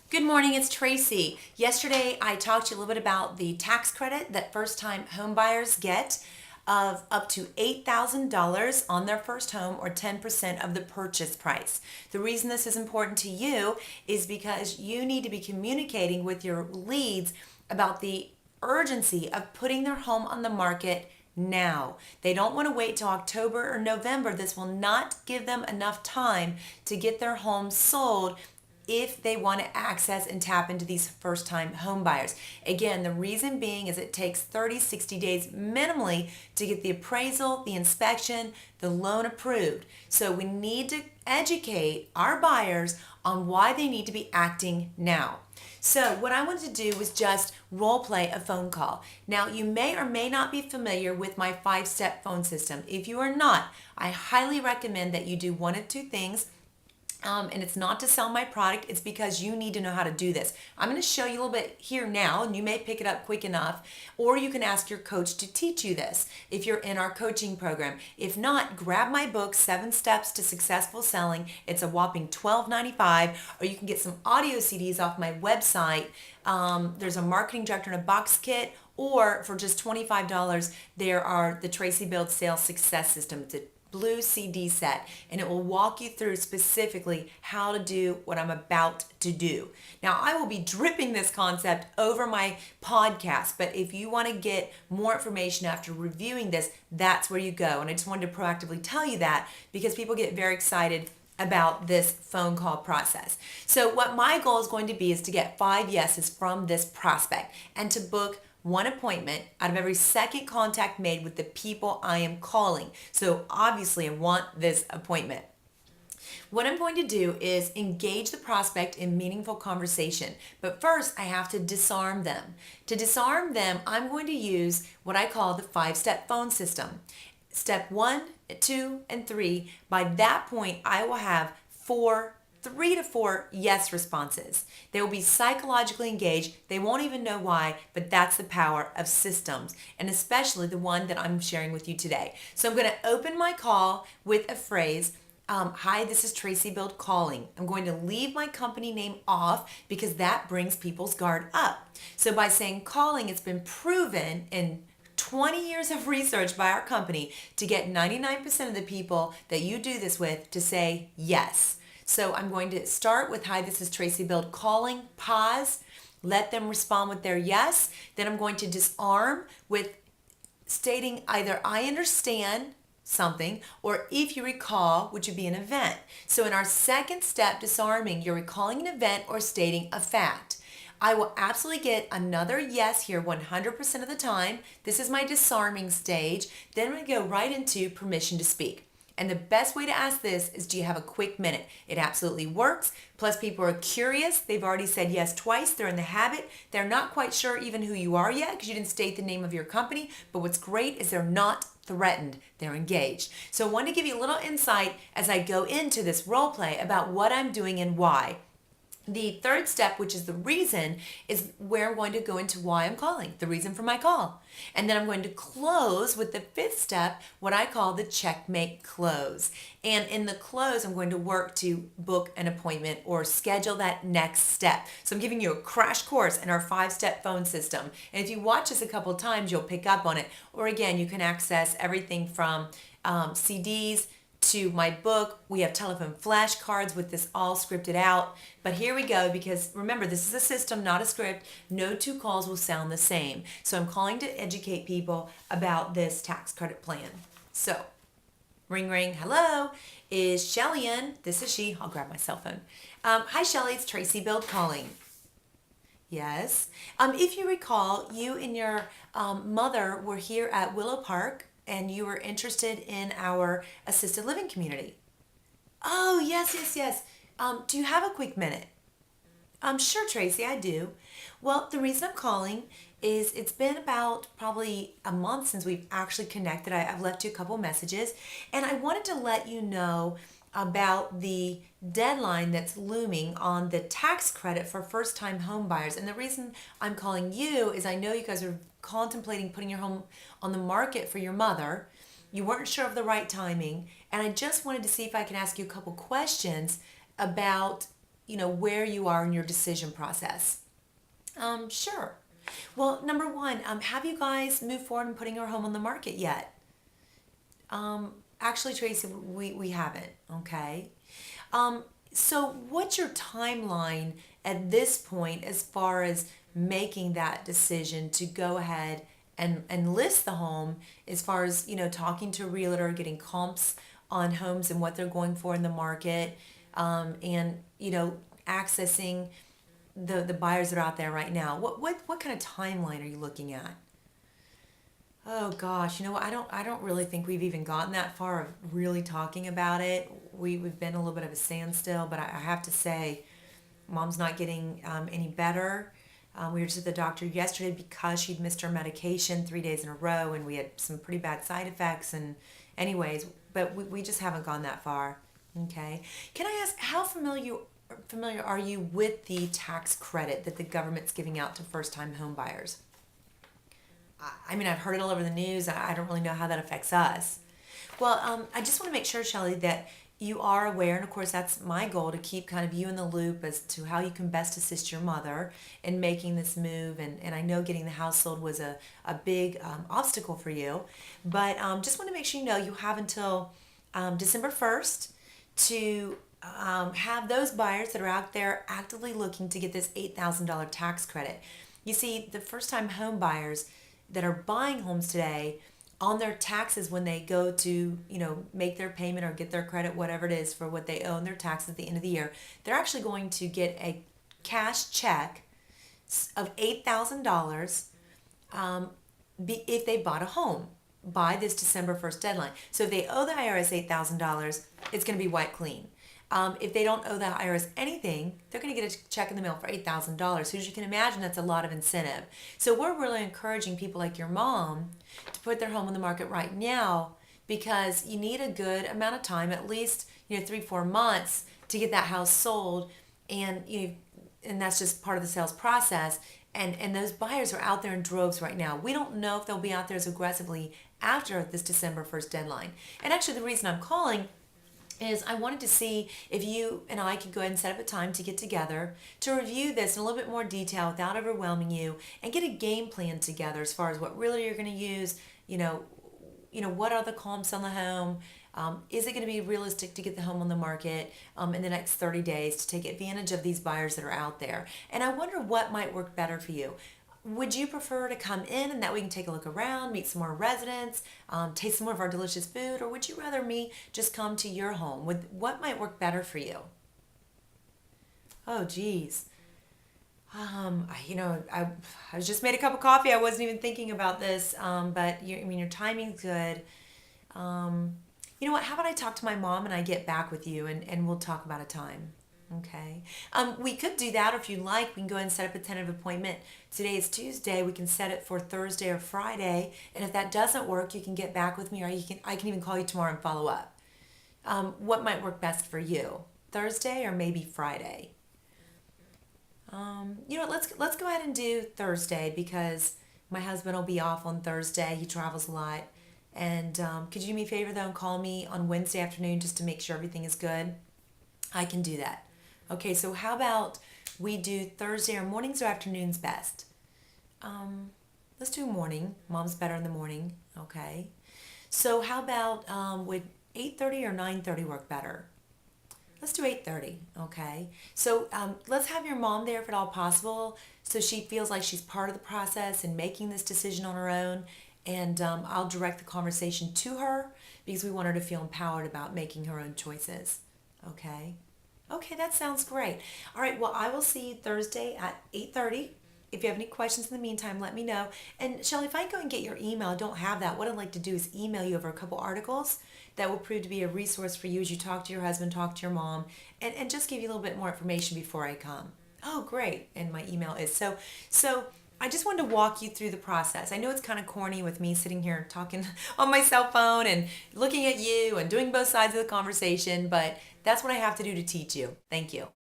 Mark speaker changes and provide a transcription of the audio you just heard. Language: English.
Speaker 1: Good morning, it's Tracy. Yesterday I talked to you a little bit about the tax credit that first-time home buyers get of up to $8,000 on their first home or 10% of the purchase price. The reason this is important to you is because you need to be communicating with your leads about the urgency of putting their home on the market now. They don't want to wait till October or November. This will not give them enough time to get their home sold if they want to access and tap into these first-time home buyers. Again, the reason being is it takes 30, 60 days minimally to get the appraisal, the inspection, the loan approved. So we need to educate our buyers on why they need to be acting now. So what I wanted to do was just role play a phone call. Now you may or may not be familiar with my 5-step phone system. If you are not, I highly recommend that you do one of two things. And it's not to sell my product, it's because you need to know how to do this. I'm going to show you a little bit here now, and you may pick it up quick enough, or you can ask your coach to teach you this if you're in our coaching program. If not, grab my book, 7 Steps to Successful Selling. It's a whopping $12.95, or you can get some audio CDs off my website. There's a marketing director in a box kit, or for just $25, there are the Traci Bild Sales Success System. It's a blue CD set, and it will walk you through specifically how to do what I'm about to do. Now, I will be dripping this concept over my podcast, but if you want to get more information after reviewing this, that's where you go. And I just wanted to proactively tell you that because people get very excited about this phone call process. So what my goal is going to be is to get 5 yeses from this prospect and to book 1 appointment out of every second contact made with the people I am calling. So obviously I want this appointment. What I'm going to do is engage the prospect in meaningful conversation. But first, I have to disarm them. To disarm them, I'm going to use what I call the 5-step phone system. Step 1, 2, and 3. By that point, I will have 3 to 4 yes responses. They will be psychologically engaged. They won't even know why, but that's the power of systems, and especially the one that I'm sharing with you today. So I'm going to open my call with a phrase, hi, this is Traci Bild calling. I'm going to leave my company name off because that brings people's guard up. So by saying calling, it's been proven in 20 years of research by our company to get 99% of the people that you do this with to say yes. So I'm going to start with, hi, this is Traci Bild calling, pause, let them respond with their yes. Then I'm going to disarm with stating either I understand something or if you recall, which would be an event. So in our second step, disarming, you're recalling an event or stating a fact. I will absolutely get another yes here 100% of the time. This is my disarming stage. Then we go right into permission to speak. And the best way to ask this is, do you have a quick minute? It absolutely works. Plus, people are curious. They've already said yes twice. They're in the habit. They're not quite sure even who you are yet because you didn't state the name of your company. But what's great is they're not threatened. They're engaged. So I want to give you a little insight as I go into this role play about what I'm doing and why. The third step, which is the reason, is where I'm going to go into why I'm calling, the reason for my call. And then I'm going to close with the 5th step, what I call the checkmate close. And in the close, I'm going to work to book an appointment or schedule that next step. So I'm giving you a crash course in our 5-step phone system. And if you watch this a couple of times, you'll pick up on it. Or again, you can access everything from CDs, to my book. We have telephone flashcards with this all scripted out. But here we go, because remember, this is a system, not a script. No 2 calls will sound the same. So I'm calling to educate people about this tax credit plan. So, ring, ring, hello. Is Shelly in? This is she. I'll grab my cell phone. Hi, Shelly. It's Traci Bild calling. Yes. If you recall, you and your mother were here at Willow Park and you were interested in our assisted living community. Oh, yes, yes, yes. Do you have a quick minute? Sure, Tracy, I do. Well, the reason I'm calling is it's been about probably a month since we've actually connected. I've left you a couple messages, and I wanted to let you know about the deadline that's looming on the tax credit for first-time home buyers. And the reason I'm calling you is I know you guys are contemplating putting your home on the market for your mother. You weren't sure of the right timing, and I just wanted to see if I can ask you a couple questions about where you are in your decision process. Sure. Well, number one, have you guys moved forward in putting your home on the market yet? Actually, Tracy, we haven't. Okay. So what's your timeline at this point as far as making that decision to go ahead and list the home, as far as, talking to a realtor, getting comps on homes and what they're going for in the market, and, accessing the buyers that are out there right now? What kind of timeline are you looking at? Oh gosh, what? I don't really think we've even gotten that far of really talking about it. We've been a little bit of a standstill, but I have to say, mom's not getting any better. We were just at the doctor yesterday because she'd missed her medication 3 days in a row, and we had some pretty bad side effects. And anyways, but we just haven't gone that far. Okay. Can I ask, how familiar are you with the tax credit that the government's giving out to first-time home buyers? I mean, I've heard it all over the news. I don't really know how that affects us. Well, I just want to make sure, Shelley, that you are aware, and of course, that's my goal, to keep kind of you in the loop as to how you can best assist your mother in making this move. And I know getting the house sold was a big obstacle for you, but just want to make sure you have until December 1st to have those buyers that are out there actively looking to get this $8,000 tax credit. You see, the first time home buyers that are buying homes today, on their taxes, when they go to make their payment or get their credit, whatever it is for what they owe in their taxes at the end of the year, they're actually going to get a cash check of $8,000 if they bought a home by this December 1st deadline. So if they owe the IRS $8,000, it's going to be wiped clean. If they don't owe the IRS anything, they're going to get a check in the mail for $8,000. So as you can imagine, that's a lot of incentive. So we're really encouraging people like your mom to put their home on the market right now, because you need a good amount of time, at least 3-4 months, to get that house sold, and and that's just part of the sales process. And those buyers are out there in droves right now. We don't know if they'll be out there as aggressively after this December 1st deadline. And actually, the reason I'm calling is I wanted to see if you and I could go ahead and set up a time to get together to review this in a little bit more detail without overwhelming you, and get a game plan together as far as what really you're going to use. What are the comps on the home? Is it going to be realistic to get the home on the market in the next 30 days to take advantage of these buyers that are out there? And I wonder what might work better for you. Would you prefer to come in and that we can take a look around, meet some more residents, taste some more of our delicious food, or would you rather me just come to your home? What might work better for you? Oh, geez. I just made a cup of coffee. I wasn't even thinking about this, but your timing's good. You know what? How about I talk to my mom and I get back with you, and we'll talk about a time. Okay. We could do that, or if you'd like, we can go ahead and set up a tentative appointment. Today is Tuesday. We can set it for Thursday or Friday. And if that doesn't work, you can get back with me, or I can even call you tomorrow and follow up. What might work best for you? Thursday or maybe Friday? Let's go ahead and do Thursday, because my husband will be off on Thursday. He travels a lot. And could you do me a favor, though, and call me on Wednesday afternoon just to make sure everything is good? I can do that. Okay, so how about we do Thursday, or mornings or afternoons best? Let's do morning. Mom's better in the morning. Okay. So how about would 8:30 or 9:30 work better? Let's do 8:30. Okay. So let's have your mom there if at all possible, so she feels like she's part of the process and making this decision on her own. And I'll direct the conversation to her, because we want her to feel empowered about making her own choices. Okay. Okay, that sounds great. All right, well, I will see you Thursday at 8:30. If you have any questions in the meantime, let me know. And Shelley, if I go and get your email, I don't have that. What I'd like to do is email you over a couple articles that will prove to be a resource for you as you talk to your husband, talk to your mom, and just give you a little bit more information before I come. Oh, great. And my email is so I just wanted to walk you through the process. I know it's kind of corny with me sitting here talking on my cell phone and looking at you and doing both sides of the conversation, but that's what I have to do to teach you. Thank you.